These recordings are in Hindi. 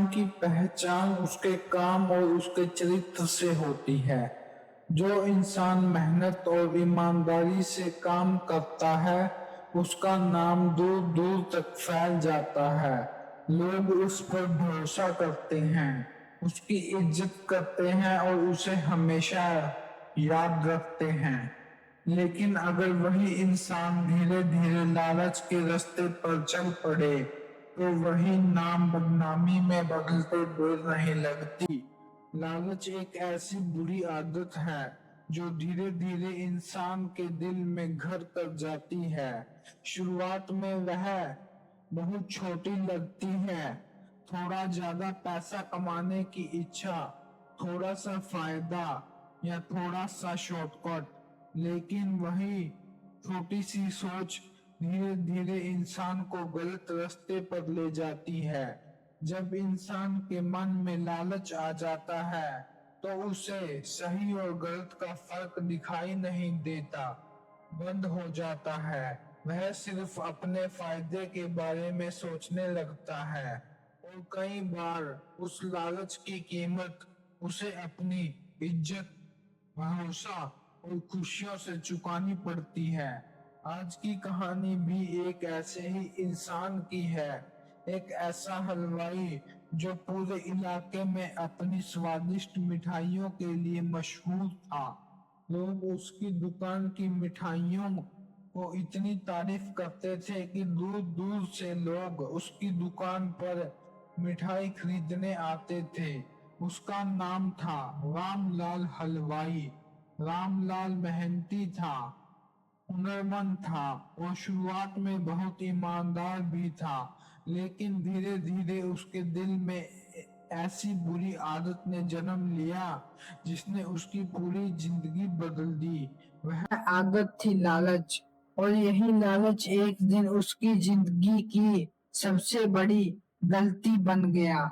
की पहचान उसके काम और उसके चरित्र से होती है। जो इंसान मेहनत और ईमानदारी से काम करता है, उसका नाम दूर दूर तक फैल जाता है। लोग उस पर भरोसा करते हैं, उसकी इज्जत करते हैं और उसे हमेशा याद रखते हैं। लेकिन अगर वही इंसान धीरे धीरे लालच के रास्ते पर चल पड़े, तो वही नाम बदनामी में बदलते देर नहीं लगती। लालच एक ऐसी बुरी आदत है जो धीरे धीरे इंसान के दिल में घर कर जाती है। शुरुआत में वह बहुत छोटी लगती है, थोड़ा ज्यादा पैसा कमाने की इच्छा, थोड़ा सा फायदा या थोड़ा सा शॉर्टकट। लेकिन वही छोटी सी सोच धीरे धीरे इंसान को गलत रास्ते पर ले जाती है। जब इंसान के मन में लालच आ जाता है, तो उसे सही और गलत का फर्क दिखाई नहीं देता, बंद हो जाता है। वह सिर्फ अपने फायदे के बारे में सोचने लगता है और कई बार उस लालच की कीमत उसे अपनी इज्जत, भरोसा और खुशियों से चुकानी पड़ती है। आज की कहानी भी एक ऐसे ही इंसान की है। एक ऐसा हलवाई जो पूरे इलाके में अपनी स्वादिष्ट मिठाइयों के लिए मशहूर था। लोग उसकी दुकान की मिठाइयों को इतनी तारीफ करते थे कि दूर दूर से लोग उसकी दुकान पर मिठाई खरीदने आते थे। उसका नाम था रामलाल हलवाई। रामलाल मेहनती था, हुनरमंद था और शुरुआत में बहुत ईमानदार भी था। लेकिन धीरे धीरे उसके दिल में ऐसी बुरी आदत ने जन्म लिया जिसने उसकी पूरी जिंदगी बदल दी। वह आदत थी लालच, और यही लालच एक दिन उसकी जिंदगी की सबसे बड़ी गलती बन गया।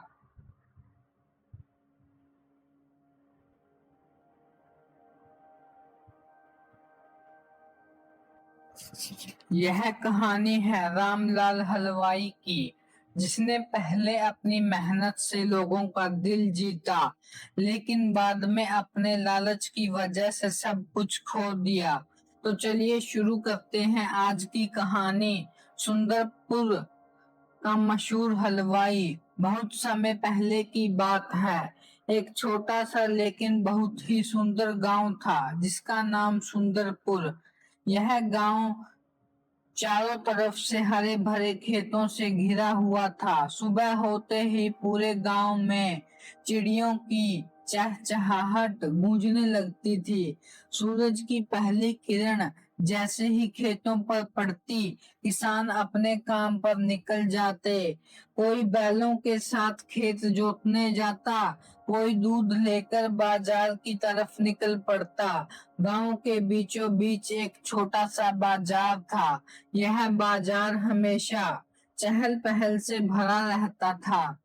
यह कहानी है रामलाल हलवाई की, जिसने पहले अपनी मेहनत से लोगों का दिल जीता, लेकिन बाद में अपने लालच की वजह से सब कुछ खो दिया। तो चलिए शुरू करते हैं आज की कहानी। सुंदरपुर का मशहूर हलवाई। बहुत समय पहले की बात है। एक छोटा सा लेकिन बहुत ही सुंदर गांव था जिसका नाम सुंदरपुर। यह गांव चारों तरफ से हरे भरे खेतों से घिरा हुआ था। सुबह होते ही पूरे गांव में चिड़ियों की चहचहाहट गूंजने लगती थी। सूरज की पहली किरण जैसे ही खेतों पर पड़ती, किसान अपने काम पर निकल जाते। कोई बैलों के साथ खेत जोतने जाता, कोई दूध लेकर बाजार की तरफ निकल पड़ता। गांव के बीचों बीच एक छोटा सा बाजार था। यह बाजार हमेशा चहल पहल से भरा रहता था।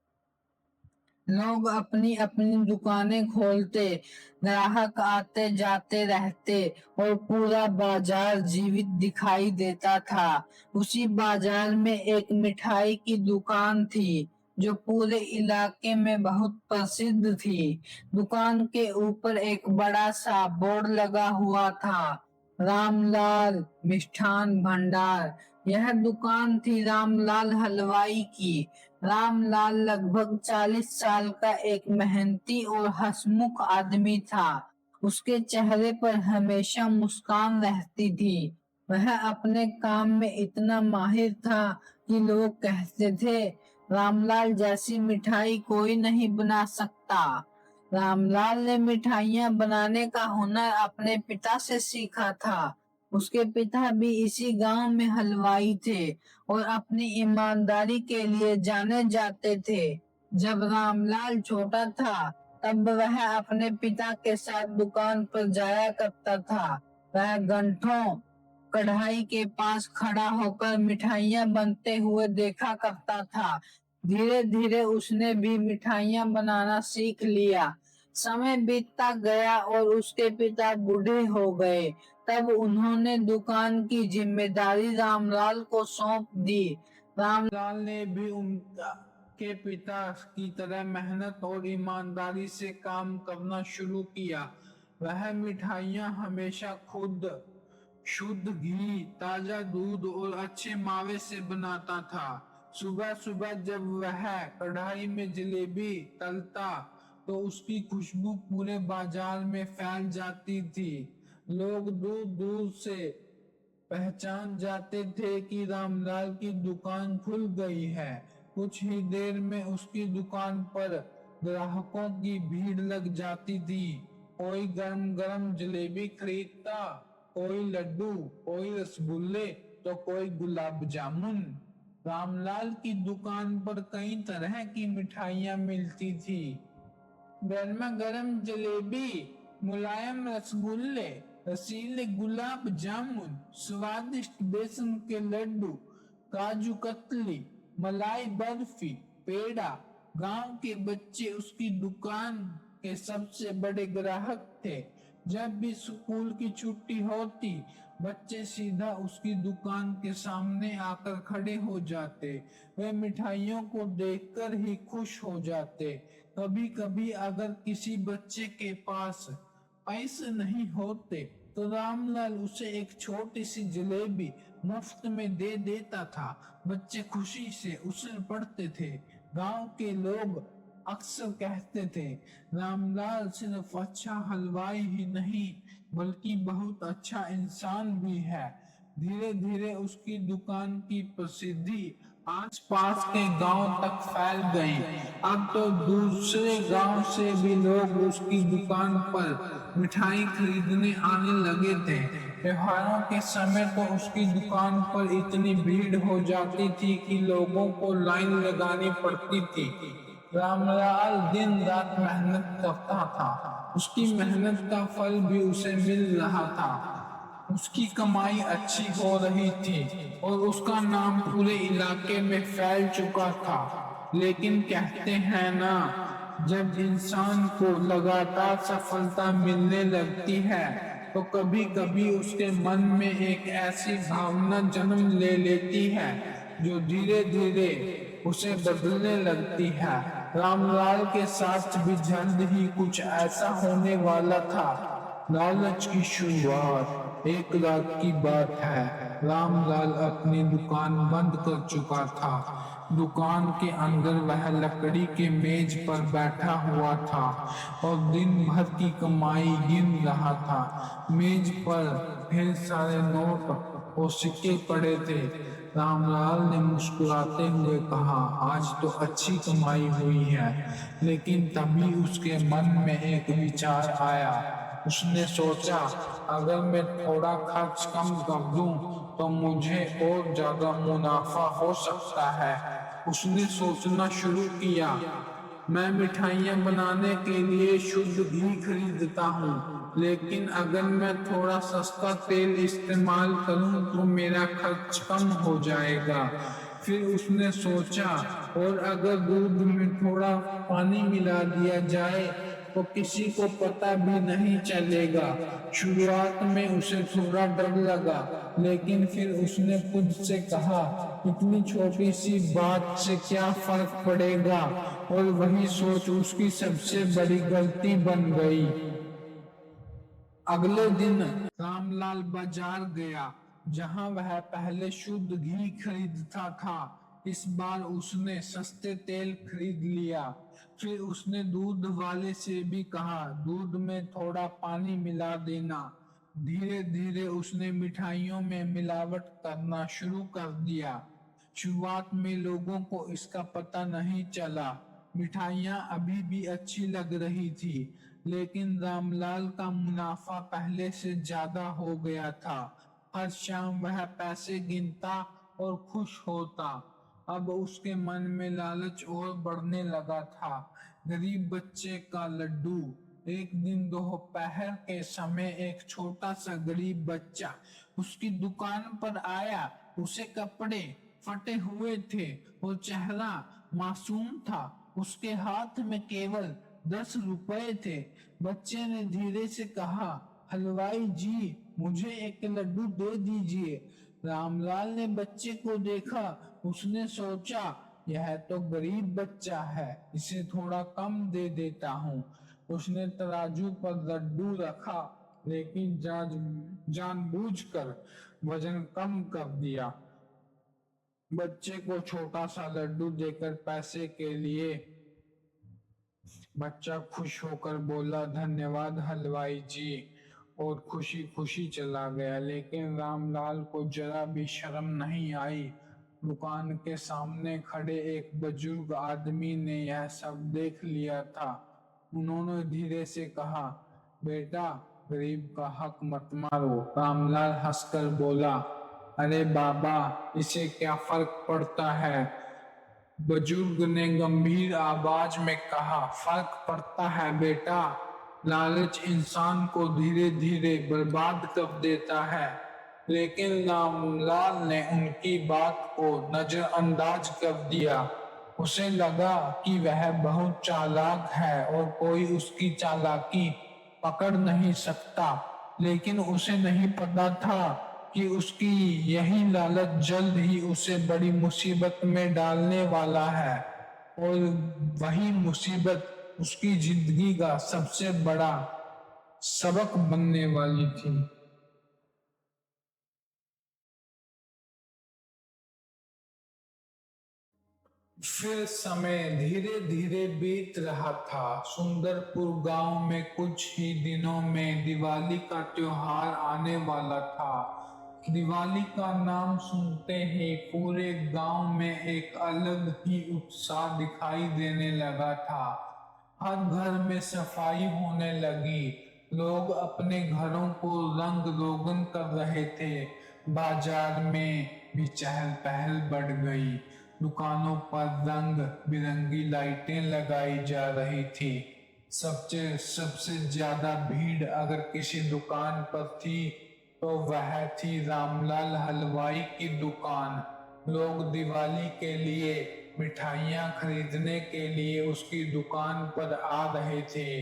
लोग अपनी अपनी दुकानें खोलते, ग्राहक आते जाते रहते और पूरा बाजार जीवित दिखाई देता था। उसी बाजार में एक मिठाई की दुकान थी जो पूरे इलाके में बहुत प्रसिद्ध थी। दुकान के ऊपर एक बड़ा सा बोर्ड लगा हुआ था, रामलाल मिष्ठान भंडार। यह दुकान थी रामलाल हलवाई की। रामलाल लगभग 40 साल का एक मेहनती और हंसमुख आदमी था। उसके चेहरे पर हमेशा मुस्कान रहती थी। वह अपने काम में इतना माहिर था कि लोग कहते थे, रामलाल जैसी मिठाई कोई नहीं बना सकता। रामलाल ने मिठाइयाँ बनाने का हुनर अपने पिता से सीखा था। उसके पिता भी इसी गांव में हलवाई थे और अपनी ईमानदारी के लिए जाने जाते थे। जब रामलाल छोटा था, तब वह अपने पिता के साथ दुकान पर जाया करता था। वह घंटों कढ़ाई के पास खड़ा होकर मिठाइयाँ बनते हुए देखा करता था। धीरे धीरे उसने भी मिठाइयाँ बनाना सीख लिया। समय बीतता गया और उसके पिता बूढ़े हो गए। तब उन्होंने दुकान की जिम्मेदारी रामलाल को सौंप दी। रामलाल ने भी उनका के पिता की तरह मेहनत और ईमानदारी से काम करना शुरू किया। वह मिठाइयाँ हमेशा खुद शुद्ध घी, ताजा दूध और अच्छे मावे से बनाता था। सुबह सुबह जब वह कढ़ाई में जलेबी तलता तो उसकी खुशबू पूरे बाजार में फैल जाती थी। लोग दूर दूर से पहचान जाते थे कि रामलाल की दुकान खुल गई है। कुछ ही देर में उसकी दुकान पर ग्राहकों की भीड़ लग जाती थी। कोई गरम गरम जलेबी खरीदता, कोई लड्डू, कोई रसगुल्ले तो कोई गुलाब जामुन। रामलाल की दुकान पर कई तरह की मिठाइयाँ मिलती थी। गर्मा गर्म जलेबी, मुलायम रसगुल्ले, रसीले गुलाब जामुन, स्वादिष्ट बेसन के लड्डू, काजू कतली, मलाई बर्फी, पेड़ा। गांव के बच्चे उसकी दुकान के सबसे बड़े ग्राहक थे। जब भी स्कूल की छुट्टी होती, बच्चे सीधा उसकी दुकान के सामने आकर खड़े हो जाते। वे मिठाइयों को देखकर ही खुश हो जाते। कभी कभी अगर किसी बच्चे के पास पैसे नहीं होते तो रामलाल उसे एक छोटी सी जलेबी मुफ्त में दे देता था। बच्चे खुशी से उछल पड़ते थे। गांव के लोग अक्सर कहते थे, रामलाल सिर्फ अच्छा हलवाई ही नहीं बल्कि बहुत अच्छा इंसान भी है। धीरे धीरे उसकी दुकान की प्रसिद्धि आसपास के गांव तक फैल गई। अब तो दूसरे गांव से भी लोग उसकी दुकान पर मिठाई खरीदने आने लगे थे। त्योहारों के समय तो उसकी दुकान पर इतनी भीड़ हो जाती थी कि लोगों को लाइन लगानी पड़ती थी। रामलाल दिन रात मेहनत करता था। उसकी मेहनत का फल भी उसे मिल रहा था। उसकी कमाई अच्छी हो रही थी और उसका नाम पूरे इलाके में फैल चुका था। लेकिन कहते हैं ना, जब इंसान को लगातार सफलता मिलने लगती है तो कभी कभी उसके मन में एक ऐसी भावना जन्म ले लेती है जो धीरे धीरे उसे बदलने लगती है। रामलाल के साथ भी जल्द ही कुछ ऐसा होने वाला था। लालच की शुरुआत। एक रात की बात है, रामलाल अपनी दुकान बंद कर चुका था। दुकान के अंदर वह लकड़ी के मेज पर बैठा हुआ था और दिन भर की कमाई गिन रहा था। मेज पर ढेर सारे नोट और सिक्के पड़े थे। रामलाल ने मुस्कुराते हुए कहा, आज तो अच्छी कमाई हुई है। लेकिन तभी उसके मन में एक विचार आया। उसने सोचा, अगर मैं थोड़ा खर्च कम कर दूं तो मुझे और ज्यादा मुनाफा हो सकता है। उसने सोचना शुरू किया, मैं मिठाइयाँ बनाने के लिए शुद्ध घी खरीदता हूँ, लेकिन अगर मैं थोड़ा सस्ता तेल इस्तेमाल करूँ तो मेरा खर्च कम हो जाएगा। फिर उसने सोचा, और अगर दूध में थोड़ा पानी मिला दिया जाए तो किसी को पता भी नहीं चलेगा। शुरुआत में उसे थोड़ा डर लगा, लेकिन फिर उसने खुद से कहा, इतनी छोटी सी बात से क्या फर्क पड़ेगा। और वही सोच उसकी सबसे बड़ी गलती बन गई। अगले दिन रामलाल बाजार गया, जहां वह पहले शुद्ध घी खरीदता था। इस बार उसने सस्ते तेल खरीद लिया। फिर उसने दूध वाले से भी कहा, दूध में थोड़ा पानी मिला देना। धीरे धीरे उसने मिठाइयों में मिलावट करना शुरू कर दिया। शुरुआत में लोगों को इसका पता नहीं चला। मिठाइयाँ अभी भी अच्छी लग रही थी, लेकिन रामलाल का मुनाफा पहले से ज्यादा हो गया था। हर शाम वह पैसे गिनता और खुश होता। अब उसके मन में लालच और बढ़ने लगा था। गरीब बच्चे का लड्डू। एक दिन दोपहर के समय एक छोटा सा गरीब बच्चा उसकी दुकान पर आया। उसे कपड़े फटे हुए थे और चेहरा मासूम था। उसके हाथ में केवल 10 रुपए थे। बच्चे ने धीरे से कहा, हलवाई जी, मुझे एक लड्डू दे दीजिए। रामलाल ने बच्चे को देखा। उसने सोचा, यह तो गरीब बच्चा है, इसे थोड़ा कम दे देता हूँ। उसने तराजू पर लड्डू रखा, लेकिन जानबूझकर वजन कम कर दिया। बच्चे को छोटा सा लड्डू देकर पैसे के लिए बच्चा खुश होकर बोला, धन्यवाद हलवाई जी, और खुशी खुशी चला गया। लेकिन रामलाल को जरा भी शर्म नहीं आई। दुकान के सामने खड़े एक बुजुर्ग आदमी ने यह सब देख लिया था। उन्होंने धीरे से कहा, बेटा, गरीब का हक मत मारो। रामलाल हंसकर बोला, अरे बाबा, इसे क्या फर्क पड़ता है। बुजुर्ग ने गंभीर आवाज में कहा, फर्क पड़ता है बेटा। लालच इंसान को धीरे धीरे बर्बाद कर देता है। लेकिन रामलाल ने उनकी बात को नजरअंदाज कर दिया। उसे लगा कि वह बहुत चालाक है और कोई उसकी चालाकी पकड़ नहीं सकता। लेकिन उसे नहीं पता था कि उसकी यही लालच जल्द ही उसे बड़ी मुसीबत में डालने वाला है, और वही मुसीबत उसकी जिंदगी का सबसे बड़ा सबक बनने वाली थी। फिर समय धीरे धीरे बीत रहा था। सुंदरपुर गांव में कुछ ही दिनों में दिवाली का त्योहार आने वाला था। दिवाली का नाम सुनते ही पूरे गांव में एक अलग ही उत्साह दिखाई देने लगा था। हर घर में सफाई होने लगी। लोग अपने घरों को रंग रोगन कर रहे थे। बाजार में भी चहल पहल बढ़ गई। दुकानों पर रंग बिरंगी लाइटें लगाई जा रही थी। सबसे सबसे ज्यादा भीड़ अगर किसी दुकान पर थी तो वह थी रामलाल हलवाई की दुकान। लोग दिवाली के लिए मिठाइयाँ खरीदने के लिए उसकी दुकान पर आ रहे थे।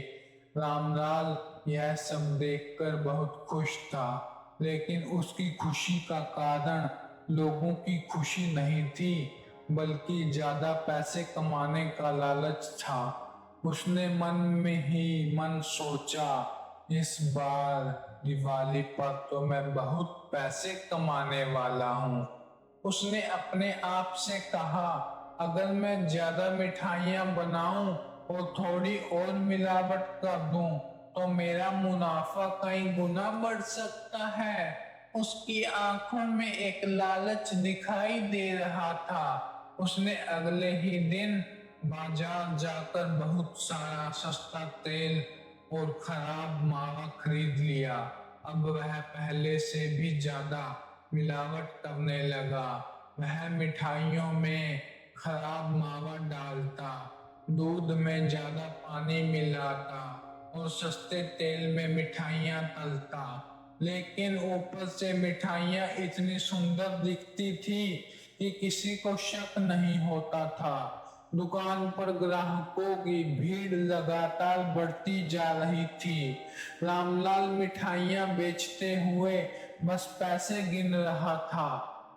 रामलाल यह सब देखकर बहुत खुश था, लेकिन उसकी खुशी का कारण लोगों की खुशी नहीं थी, बल्कि ज्यादा पैसे कमाने का लालच था। उसने मन में ही मन सोचा, इस बार दिवाली पर तो मैं बहुत पैसे कमाने वाला हूँ। उसने अपने आप से कहा, अगर मैं ज्यादा मिठाइयाँ बनाऊं और थोड़ी और मिलावट कर दूं तो मेरा मुनाफा कई गुना बढ़ सकता है। उसकी आंखों में एक लालच दिखाई दे रहा था। उसने अगले ही दिन बाजार जाकर बहुत सारा सस्ता तेल और खराब मावा खरीद लिया। अब वह पहले से भी ज्यादा मिलावट करने लगा। वह मिठाइयों में खराब मावा डालता, दूध में ज्यादा पानी मिलाता और सस्ते तेल में मिठाइयाँ तलता। लेकिन ऊपर से मिठाइयाँ इतनी सुंदर दिखती थी कि किसी को शक नहीं होता था। दुकान पर ग्राहकों की भीड़ लगातार बढ़ती जा रही थी। रामलाल मिठाइयाँ बेचते हुए बस पैसे गिन रहा था।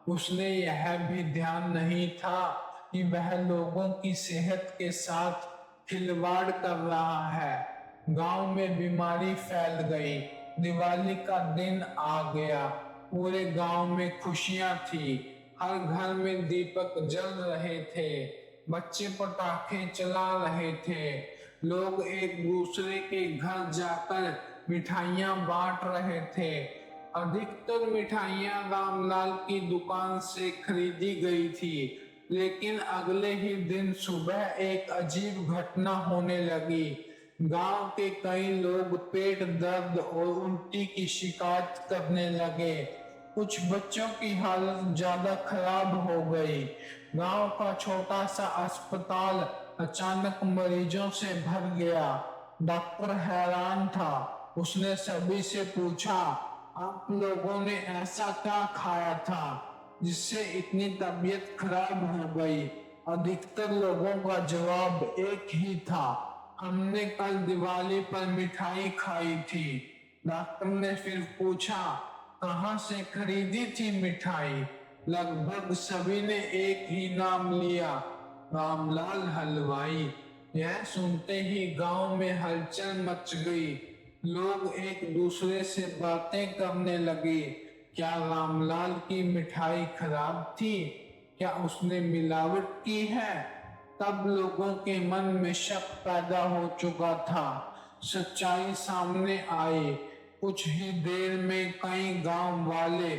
उसने यह भी ध्यान नहीं था कि वह लोगों की सेहत के साथ खिलवाड़ कर रहा है। गांव में बीमारी फैल गई। दिवाली का दिन आ गया। पूरे गांव में खुशियां थी। हर घर में दीपक जल रहे थे। बच्चे पटाखे चला रहे थे। लोग एक दूसरे के घर जाकर मिठाइयां बांट रहे थे। अधिकतर मिठाइयां रामलाल की दुकान से खरीदी गई थी। लेकिन अगले ही दिन सुबह एक अजीब घटना होने लगी। गांव के कई लोग पेट दर्द और उल्टी की शिकायत करने लगे। कुछ बच्चों की हालत ज्यादा खराब हो गई। गांव का छोटा सा अस्पताल अचानक मरीजों से भर गया। डॉक्टर हैरान था। उसने सभी से पूछा, आप लोगों ने ऐसा क्या खाया था जिससे इतनी तबीयत खराब हो गई। अधिकतर लोगों का जवाब एक ही था, हमने कल दिवाली पर मिठाई खाई थी। डॉक्टर ने फिर पूछा, कहाँ से खरीदी थी मिठाई। लगभग सभी ने एक ही नाम लिया, रामलाल हलवाई। यह सुनते ही गांव में हलचल मच गई। लोग एक दूसरे से बातें करने लगे। क्या रामलाल की मिठाई खराब थी? क्या उसने मिलावट की है? तब लोगों के मन में शक पैदा हो चुका था। सच्चाई सामने आई। कुछ ही देर में कई गांव वाले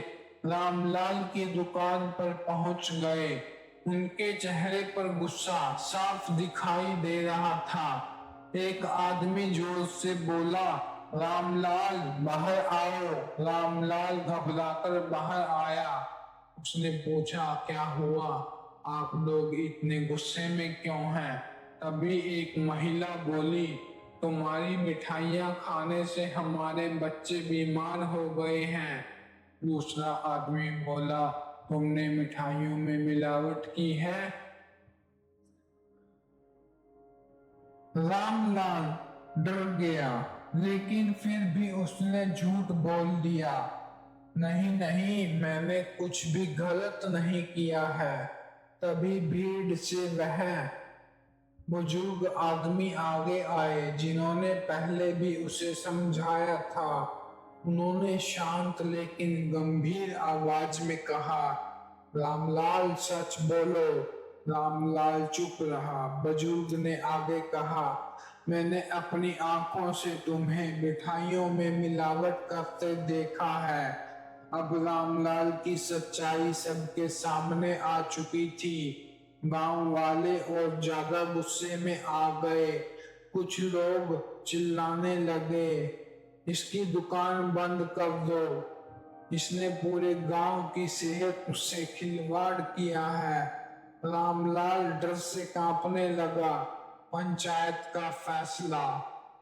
रामलाल की दुकान पर पहुंच गए। उनके चेहरे पर गुस्सा साफ दिखाई दे रहा था। एक आदमी जोर से बोला, रामलाल बाहर आओ। रामलाल घबराकर बाहर आया। उसने पूछा, क्या हुआ? आप लोग इतने गुस्से में क्यों हैं? तभी एक महिला बोली, तुम्हारी मिठाइयाँ खाने से हमारे बच्चे बीमार हो गए हैं। दूसरा आदमी बोला, तुमने मिठाइयों में मिलावट की है? रामलाल डर गया, लेकिन फिर भी उसने झूठ बोल दिया। नहीं नहीं, मैंने कुछ भी गलत नहीं किया है। तभी भीड़ से वह बुजुर्ग आदमी आगे आए जिन्होंने पहले भी उसे समझाया था। उन्होंने शांत लेकिन गंभीर आवाज में कहा, रामलाल सच बोलो। रामलाल चुप रहा। बुजुर्ग ने आगे कहा, मैंने अपनी आंखों से तुम्हें मिठाइयों में मिलावट करते देखा है। अब रामलाल की सच्चाई सबके सामने आ चुकी थी। गांव वाले और ज्यादा गुस्से में आ गए। कुछ लोग चिल्लाने लगे, इसकी दुकान बंद कर दो, इसने पूरे गांव की सेहत से खिलवाड़ किया है। रामलाल डर से कांपने लगा। पंचायत का फैसला।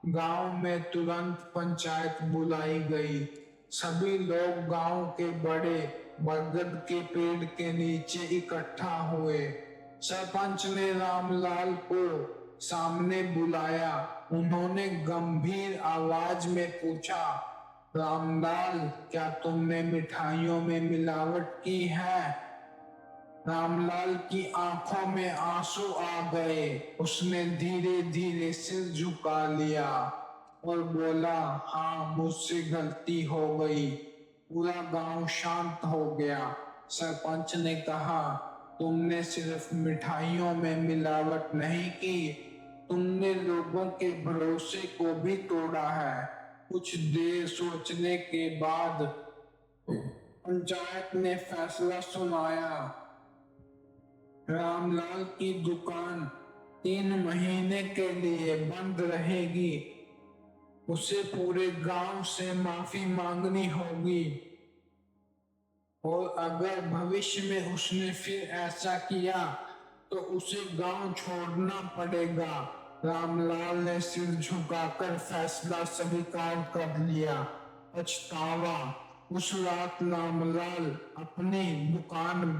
गांव में तुरंत पंचायत बुलाई गई। सभी लोग गांव के बड़े बरगद के पेड़ के नीचे इकट्ठा हुए। सरपंच ने रामलाल को सामने बुलाया। उन्होंने गंभीर आवाज में पूछा, रामलाल क्या तुमने मिठाइयों में मिलावट की है? रामलाल की आंखों में आंसू आ गए। उसने धीरे धीरे सिर झुका लिया और बोला, हाँ मुझसे गलती हो गई। पूरा गांव शांत हो गया। सरपंच ने कहा, तुमने सिर्फ मिठाइयों में मिलावट नहीं की, तुमने लोगों के भरोसे को भी तोड़ा है। कुछ देर सोचने के बाद पंचायत ने फैसला सुनाया। रामलाल की दुकान 3 महीने के लिए बंद रहेगी। उसे पूरे गांव से माफी मांगनी होगी और अगर भविष्य में उसने फिर ऐसा किया तो उसे गांव छोड़ना पड़ेगा। रामलाल ने सिर झुकाकर फैसला स्वीकार कर लिया। पछतावा। उस रात रामलाल अपनी दुकान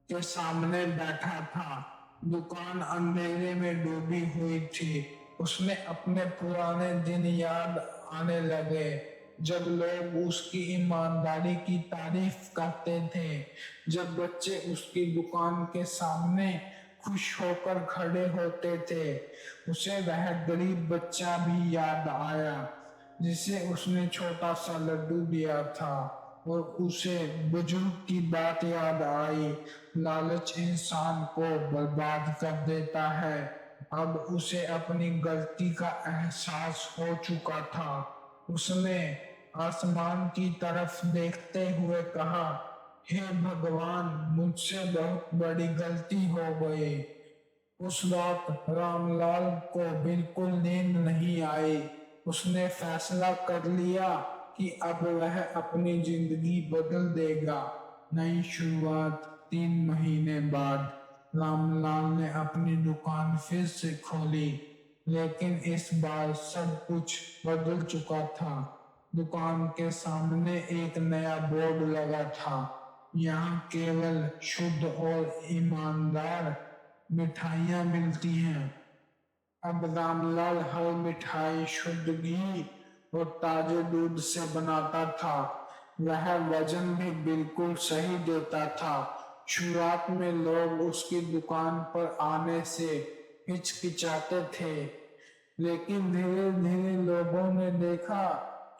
के सामने बैठा था। दुकान अंधेरे में डूबी हुई थी। उसने अपने पुराने दिन याद आने लगे, जब लोग उसकी ईमानदारी की तारीफ करते थे, जब बच्चे उसकी दुकान के सामने खुश होकर खड़े होते थे। उसे वह गरीब बच्चा भी याद आया जिसे उसने छोटा सा लड्डू दिया था और उसे बुजुर्ग की बात याद आई, लालच इंसान को बर्बाद कर देता है। अब उसे अपनी गलती का एहसास हो चुका था। उसने आसमान की तरफ देखते हुए कहा, हे भगवान, मुझसे बहुत बड़ी गलती हो गई। उस रात रामलाल को बिल्कुल नींद नहीं आई। उसने फैसला कर लिया कि अब वह अपनी जिंदगी बदल देगा। नई शुरुआत। 3 महीने बाद रामलाल ने अपनी दुकान फिर से खोली, लेकिन इस बार सब कुछ बदल चुका था। दुकान के सामने एक नया बोर्ड लगा था, यहाँ केवल शुद्ध और ईमानदार मिठाइयाँ मिलती हैं। अब रामलाल हर मिठाई शुद्ध घी और ताजे दूध से बनाता था। वह वजन भी बिल्कुल सही देता था शुरुआत में लोग उसकी दुकान पर आने से हिचकिचाते थे, लेकिन धीरे धीरे लोगों ने देखा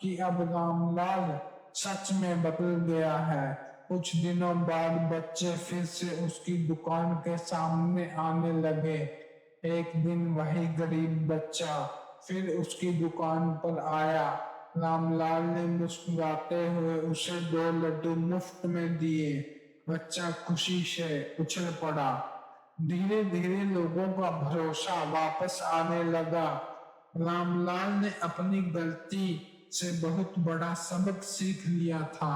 कि अब रामलाल सच में बदल गया है। कुछ दिनों बाद बच्चे फिर से उसकी दुकान के सामने आने लगे। एक दिन वही गरीब बच्चा फिर उसकी दुकान पर आया। रामलाल ने मुस्कुराते हुए उसे 2 लड्डू मुफ्त में दिए। बच्चा खुशी से उछल पड़ा। धीरे धीरे लोगों का भरोसा वापस आने लगा। रामलाल ने अपनी गलती से बहुत बड़ा सबक सीख लिया था।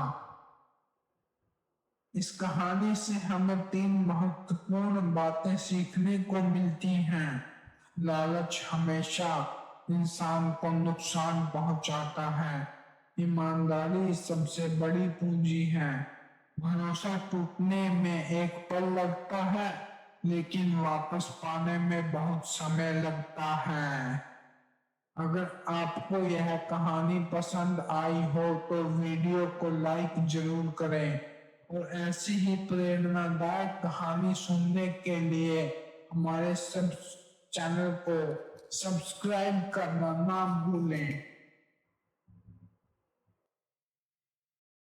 इस कहानी से हमें 3 महत्वपूर्ण बातें सीखने को मिलती हैं। लालच हमेशा इंसान को नुकसान पहुंचाता है। ईमानदारी सबसे बड़ी पूंजी है। भरोसा टूटने में एक पल लगता है, लेकिन वापस पाने में बहुत समय लगता है। अगर आपको यह कहानी पसंद आई हो तो वीडियो को लाइक जरूर करें और ऐसी ही प्रेरणादायक कहानी सुनने के लिए हमारे सब चैनल को सब्सक्राइब करना ना भूलें।